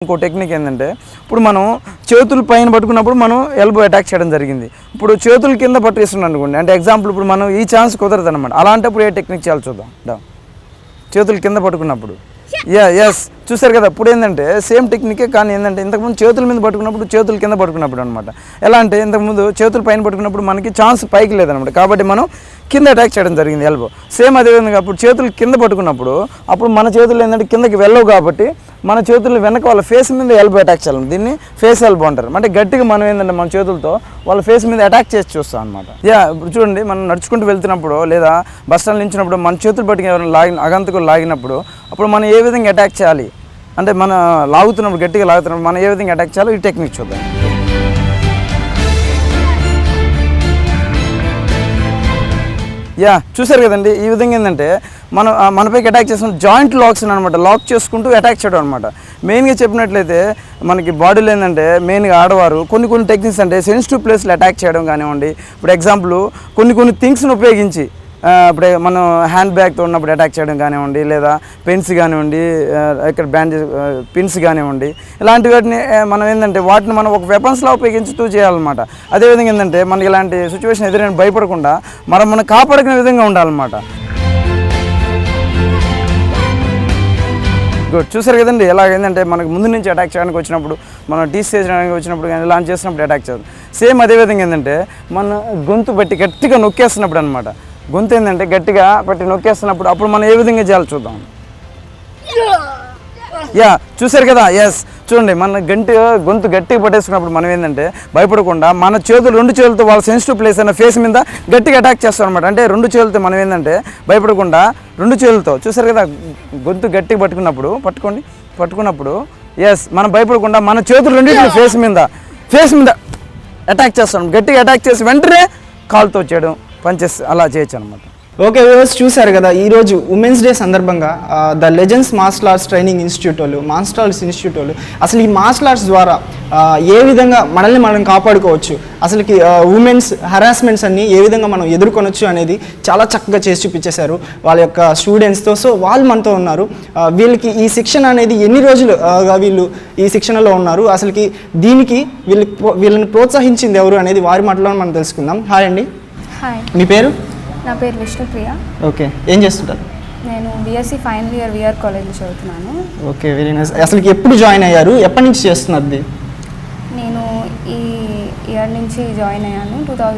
ఇంకో టెక్నిక్ ఏంటంటే ఇప్పుడు మనం చేతులు పైన పట్టుకున్నప్పుడు మనం ఎల్బో అటాక్ చేయడం జరిగింది. ఇప్పుడు చేతులు కింద పట్టేస్తున్నాం అనుకోండి, అంటే ఎగ్జాంపుల్ ఇప్పుడు మనం ఈ ఛాన్స్ కుదరదు అనమాట. అలాంటప్పుడు ఏ టెక్నిక్ చేయాలి చూద్దాం. చేతులు కింద పట్టుకున్నప్పుడు ఎస్ చూసారు కదా. ఇప్పుడు ఏంటంటే సేమ్ టెక్నికే, కానీ ఏంటంటే ఇంతకుముందు చేతుల మీద పట్టుకున్నప్పుడు చేతులు కింద పట్టుకున్నప్పుడు అనమాట. ఎలా అంటే ఇంతకుముందు చేతులు పైన పట్టుకున్నప్పుడు మనకి ఛాన్స్ పైకి లేదనమాట, కాబట్టి మనం కింద అటాక్ చేయడం జరిగింది ఎల్బో. సేమ్ అదేవిధంగా అప్పుడు చేతులు కింద పట్టుకున్నప్పుడు అప్పుడు మన చేతులు ఏంటంటే కిందకి వెళ్ళవు, కాబట్టి మన చేతులు వెనక వాళ్ళ ఫేస్ మీద ఎల్బో అటాక్ చేయాలి. దీన్ని ఫేస్ ఎల్బో అంటారు. అంటే గట్టిగా మనం ఏంటంటే మన చేతులతో వాళ్ళ ఫేస్ మీద అటాక్ చేసి చూస్తాం అనమాట. ఇప్పుడు చూడండి, మనం నడుచుకుంటూ వెళ్తున్నప్పుడు లేదా బస్ స్టాండ్ నించినప్పుడు మన చేతులు పట్టుకుని ఎవరైనా అగంతకు లాగినప్పుడు అప్పుడు మనం ఏ విధంగా అటాక్ చేయాలి అంటే మన లాగుతున్నప్పుడు గట్టిగా లాగుతున్నప్పుడు మనం ఏ విధంగా అటాక్ చేయాలో ఈ టెక్నిక్ చూద్దాం. చూసారు కదండి. ఈ విధంగా ఏంటంటే మనం మనపైకి అటాక్ చేసిన జాయింట్ లాక్స్ అనమాట, లాక్ చేసుకుంటూ అటాక్ చేయడం అనమాట. మెయిన్గా చెప్పినట్లయితే మనకి బాడీలో ఏంటంటే మెయిన్గా ఆడవారు కొన్ని టెక్నిక్స్ అంటే సెన్సిటివ్ ప్లేస్లో అటాక్ చేయడం కానివ్వండి. ఇప్పుడు ఎగ్జాంపుల్ కొన్ని థింగ్స్ని ఉపయోగించి ఇప్పుడు మనం హ్యాండ్ బ్యాగ్తో ఉన్నప్పుడు అటాక్ చేయడం కానివ్వండి, లేదా పెన్స్ కానివ్వండి, ఇక్కడ బ్యాండేజ్ పిన్స్ కానివ్వండి, ఇలాంటి వాటిని మనం ఏంటంటే వాటిని మనం ఒక వెపన్స్లో ఉపయోగించుతూ చేయాలన్నమాట. అదేవిధంగా ఏంటంటే మనకి ఇలాంటి సిచ్యువేషన్ ఎదురైన భయపడకుండా మనం కాపాడుకునే విధంగా ఉండాలన్నమాట. గుడ్. చూసారు కదండి ఎలాగైందంటే మనకు ముందు నుంచి అటాక్ చేయడానికి వచ్చినప్పుడు, మనం టీస్ చేయడానికి వచ్చినప్పుడు కానీ లాంచ్ చేసినప్పుడు అటాక్ చేయాలి. సేమ్ అదేవిధంగా ఏంటంటే మన గొంతు బట్టి గట్టిగా నొక్కేస్తున్నప్పుడు అనమాట, గొంతు ఏంటంటే గట్టిగా పట్టి నొక్కేస్తున్నప్పుడు అప్పుడు మనం ఏ విధంగా చేయాలి చూద్దాం. చూసారు కదా. ఎస్ చూడండి, మన గొంతు గట్టిగా పట్టేసుకున్నప్పుడు మనం ఏంటంటే భయపడకుండా మన చేతులు రెండు చేతులతో వాళ్ళ సెన్సిటివ్ ప్లేస్ అయిన ఫేస్ మీద గట్టిగా అటాక్ చేస్తాం అనమాట. అంటే రెండు చేతులతో మనం ఏంటంటే భయపడకుండా రెండు చేతులతో చూసారు కదా గొంతు గట్టిగా పట్టుకున్నప్పుడు ఎస్ మనం భయపడకుండా మన చేతులు రెండింటిని ఫేస్ మీద అటాక్ చేస్తాం. గట్టిగా అటాక్ చేసి వెంటనే కాల్తో చేయడం, పంచెస్ అలా చేయొచ్చు అనమాట. ఓకే వ్యూవర్స్, చూశారు కదా ఈరోజు ఉమెన్స్ డే సందర్భంగా the legends martial arts training institute వాళ్ళు, మార్షల్ ఆర్ట్స్ ఇన్స్టిట్యూట్ వాళ్ళు అసలు ఈ మార్షల్ ఆర్ట్స్ ద్వారా ఏ విధంగా మనల్ని మనం కాపాడుకోవచ్చు, అసలుకి ఉమెన్స్ హరాస్మెంట్స్ అన్ని ఏ విధంగా మనం ఎదుర్కొనొచ్చు అనేది చాలా చక్కగా చేసి చూపించేశారు వాళ్ళ యొక్క స్టూడెంట్స్తో. సో వాళ్ళు మనతో ఉన్నారు. వీళ్ళకి ఈ శిక్షణ అనేది ఎన్ని రోజులు వీళ్ళు ఈ శిక్షణలో ఉన్నారు, అసలుకి దీనికి వీళ్ళని ప్రోత్సహించింది ఎవరు అనేది వారి మాటలో మనం తెలుసుకుందాం. హాయ్ అండి. హాయ్. మీ పేరు? నా పేరు విష్ణుప్రియ. ఓకే, ఏం చేస్తుంటారు? నేను బీఎస్సీ ఫైనల్ ఇయర్ విఆర్ కాలేజ్లో చదువుతున్నాను. Okay, very nice. అసలు ఎప్పుడు జాయిన్ అయ్యారు, ఎప్పటి నుంచి చేస్తున్నారు? నేను ఈ ఇయర్ నుంచి జాయిన్ అయ్యాను. 2000